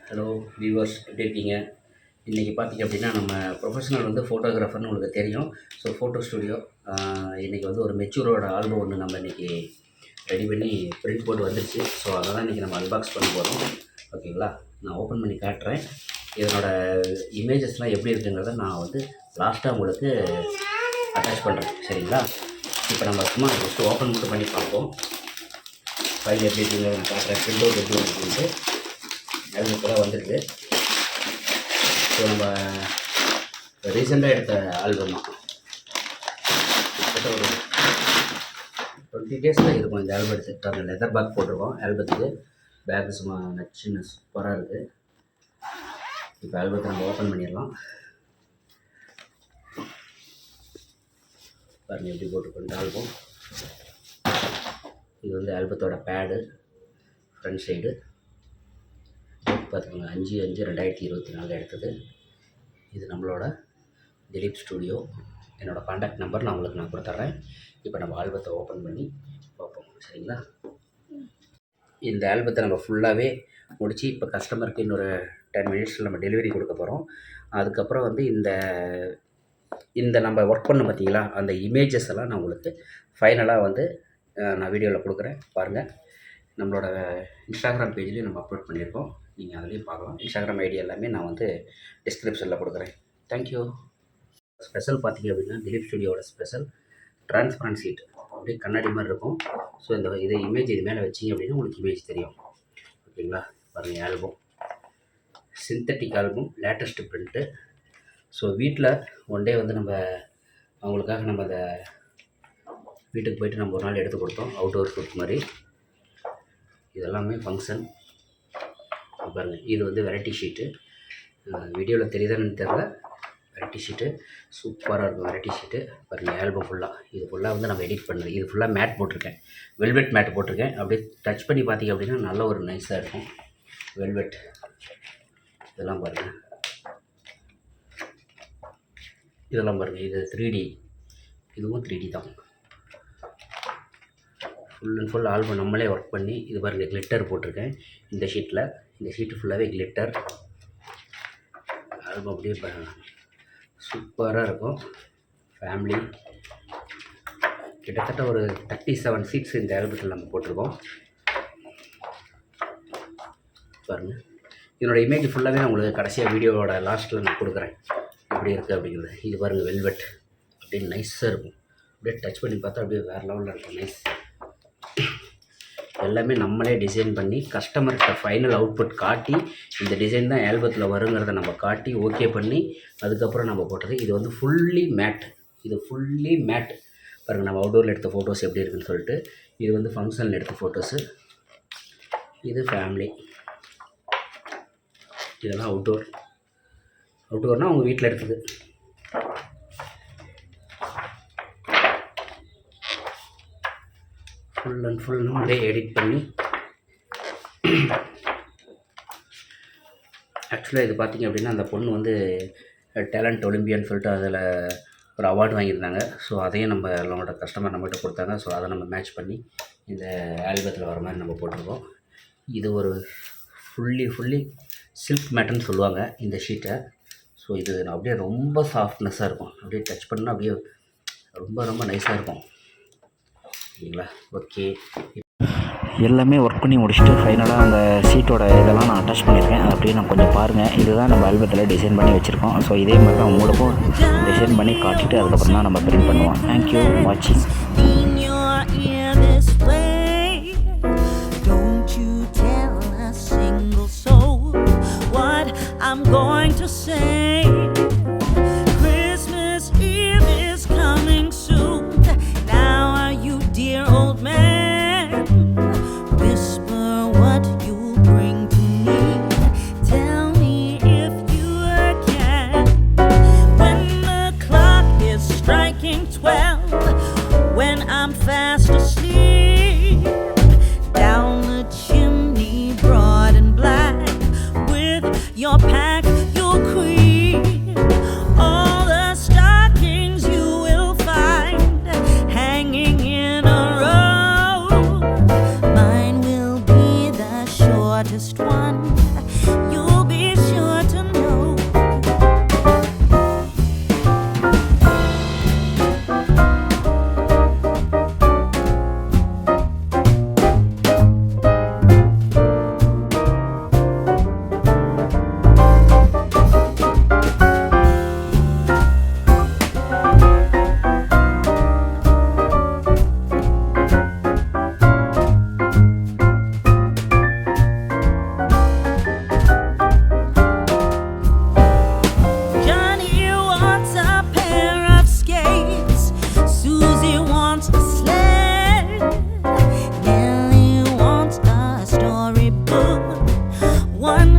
Hello viewers, எப்படி இருக்கீங்க? இன்றைக்கி பார்த்திங்க அப்படின்னா நம்ம ப்ரொஃபஷனல் வந்து ஃபோட்டோகிராஃபர்னு உங்களுக்கு தெரியும். ஸோ ஃபோட்டோ ஸ்டுடியோ இன்றைக்கி வந்து ஒரு மெச்சூரோட ஆல்பம் ஒன்று நம்ம இன்றைக்கி ரெடி பண்ணி பிரிண்ட் போட்டு வந்துருச்சு. ஸோ அதை தான் இன்றைக்கி நம்ம அன்பாக்ஸ் பண்ண போகிறோம். ஓகேங்களா, நான் ஓப்பன் பண்ணி காட்டுறேன். இதனோட இமேஜஸ்லாம் எப்படி இருக்குங்கிறத நான் வந்து லாஸ்ட்டாக உங்களுக்கு அட்டாச் பண்ணுறேன். சரிங்களா, இப்போ நம்ம சும்மா ஜஸ்ட்டு ஓப்பன் மட்டும் பண்ணி பார்ப்போம். ஃபைல் எப்படி இருக்குங்கிறத காட்டுறேன். பிரிண்ட் அவுட் எப்படி இருக்குன்ட்டு இப்போ தான் வந்திருக்கு. ஸோ நம்ம ரீசெண்டாக எடுத்த ஆல்பம் தான். கிட்டத்தட்ட ஒரு 20 டேஸில் இருக்கும் இந்த ஆல்பம் எடுத்துக்கிட்டு. அந்த லெதர் பேக் போட்டிருக்கோம் ஆல்பத்துக்கு. பேக்கு சும்மா நச்சுன்னு சூப்பராக இருக்குது. இப்போ ஆல்பத்தை நம்ம ஓப்பன் பண்ணிடலாம். பாருங்கள் எப்படி போட்டிருக்கோம் இந்த ஆல்பம். இது வந்து ஆல்பத்தோட பேடு, ஃப்ரண்ட் சைடு பார்த்துக்கோங்க. 5/5/2024 எடுத்தது. இது நம்மளோட திலீப் ஸ்டுடியோ. என்னோடய காண்டாக்ட் நம்பர் நான் உங்களுக்கு கொடுத்துட்றேன். இப்போ நம்ம ஆல்பத்தை ஓப்பன் பண்ணி பார்ப்போம். சரிங்களா, இந்த ஆல்பத்தை நம்ம ஃபுல்லாகவே முடித்து இப்போ கஸ்டமருக்கு இன்னொரு 10 மினிட்ஸில் நம்ம டெலிவரி கொடுக்க போகிறோம். அதுக்கப்புறம் வந்து இந்த நம்ம ஒர்க் பண்ண பார்த்தீங்களா, அந்த இமேஜஸ் எல்லாம் நான் உங்களுக்கு ஃபைனலாக வந்து நான் வீடியோவில் கொடுக்குறேன். பாருங்கள், நம்மளோட இன்ஸ்டாகிராம் பேஜ்லேயும் நம்ம அப்லோட் பண்ணியிருக்கோம். நீங்கள் அதுலேயும் பார்க்கலாம். இன்ஸ்டாகிராம் ஐடி எல்லாமே நான் வந்து டிஸ்கிரிப்ஷனில் கொடுக்குறேன். தேங்க்யூ. ஸ்பெஷல் பார்த்திங்க அப்படின்னா திலீப் ஸ்டுடியோட ஸ்பெஷல் ட்ரான்ஸ்பரன்ட் சீட். அப்படியே கண்ணாடி மாதிரி இருக்கும். ஸோ இதை இமேஜ் இது மேலே வச்சிங்க அப்படின்னா உங்களுக்கு இமேஜ் தெரியும். ஓகேங்களா, பாருங்கள் album synthetic album, latest print. So வீட்டில் ஒன் டே வந்து நம்ம அவங்களுக்காக நம்ம அதை வீட்டுக்கு போய்ட்டு நம்ம ஒரு நாள் எடுத்து கொடுத்தோம். அவுட்டோர் ஷூட் மாதிரி. இதெல்லாமே ஃபங்க்ஷன். பாருங்கள், இது வந்து வெரைட்டி ஷீட்டு. வீடியோவில் தெரியுதான்னு தெரில. வெரைட்டி ஷீட்டு சூப்பராக இருக்கும். வெரைட்டி ஷீட்டு பாருங்கள். ஆல்பம் ஃபுல்லாக இது ஃபுல்லாக வந்து நம்ம எடிட் பண்ணுறது. இது ஃபுல்லாக மேட் போட்டிருக்கேன், வெல்வெட் மேட் போட்டிருக்கேன். அப்படியே டச் பண்ணி பார்த்திங்க அப்படின்னா நல்ல ஒரு நைஸாக இருக்கும் வெல்வெட். இதெல்லாம் பாருங்கள், இதெல்லாம் பாருங்கள். இது 3D, இதுவும் 3D தான். ஃபுல் அண்ட் ஃபுல் ஆல்பம் நம்மளே ஒர்க் பண்ணி. இது பாருங்கள், கிளிட்டர் போட்டிருக்கேன் இந்த ஷீட்டில். இந்த ஷீட்டு ஃபுல்லாகவே கிளிட்டர். ஆல்பம் அப்படியே சூப்பராக இருக்கும். ஃபேமிலி கிட்டத்தட்ட ஒரு 37 சீட்ஸ் இந்த ஆல்பத்தில் நம்ம போட்டிருக்கோம். பாருங்கள், இதனோட இமேஜ் ஃபுல்லாகவே நான் உங்களுக்கு கடைசியாக வீடியோவோட லாஸ்ட்டில் நான் கொடுக்குறேன் எப்படி இருக்குது அப்படிங்கிறது. இது பாருங்கள், வெல்வெட் அப்படியே நைஸாக இருக்கும். அப்படியே டச் பண்ணி பார்த்தா அப்படியே வேறு லெவலில் இருக்கும். நைஸ். எல்லாமே நம்மளே டிசைன் பண்ணி கஸ்டமர்கிட்ட ஃபைனல் அவுட்புட் காட்டி, இந்த டிசைன் தான் ஆல்பத்தில் வருங்கிறத நம்ம காட்டி ஓகே பண்ணி அதுக்கப்புறம் நம்ம போட்டது. இது வந்து ஃபுல்லி மேட். இது ஃபுல்லி மேட். பாருங்கள், நம்ம அவுட்டோரில் எடுத்த ஃபோட்டோஸ் எப்படி இருக்குன்னு சொல்லிட்டு. இது வந்து ஃபங்க்ஷனில் எடுத்த ஃபோட்டோஸு. இது ஃபேமிலி. இதெல்லாம் அவுட்டோர்னால் அவங்க வீட்டில் எடுத்தது. ஃபுல் அண்ட் ஃபுல் நம்மளே எடிட் பண்ணி. ஆக்சுவலாக இது பார்த்திங்க அப்படின்னா அந்த பொண்ணு வந்து டேலண்ட் ஒலிம்பியான்னு சொல்லிட்டு அதில் ஒரு அவார்டு வாங்கியிருந்தாங்க. ஸோ அதையும் நம்மளோட கஸ்டமர் நம்மகிட்ட கொடுத்தாங்க. ஸோ அதை நம்ம மேட்ச் பண்ணி இந்த ஆல்பத்தில் வர மாதிரி நம்ம போட்டிருக்கோம். இது ஒரு ஃபுல்லி சில்க் மேட்டுன்னு சொல்லுவாங்க இந்த ஷீட்டை. ஸோ இது அப்படியே ரொம்ப சாஃப்ட்னஸாக இருக்கும். அப்படியே டச் பண்ணால் அப்படியே ரொம்ப நைஸாக இருக்கும். சரிங்களா, ஓகே. எல்லாமே ஒர்க் பண்ணி முடிச்சுட்டு ஃபைனலாக அந்த சீட்டோட இதெல்லாம் நான் அட்டாச் பண்ணியிருக்கேன். அதை அப்படியே நான் கொஞ்சம் பாருங்கள். இதுதான் நம்ம ஆல்பத்தில் டிசைன் பண்ணி வச்சுருக்கோம். ஸோ இதே மாதிரி தான் உங்களுக்கும் டிசைன் பண்ணி காட்டிட்டு அதுக்கப்புறம் தான் நம்ம பிரிண்ட் பண்ணுவோம். தேங்க்யூ வாட்சிங். I'm going to say Christmas Eve is coming soon. Now are you dear old man? Whisper what you'll bring to me. Tell me if you can. When the clock is striking 12, when I'm fast asleep, down the chimney broad and black, with your pack you'll creep. one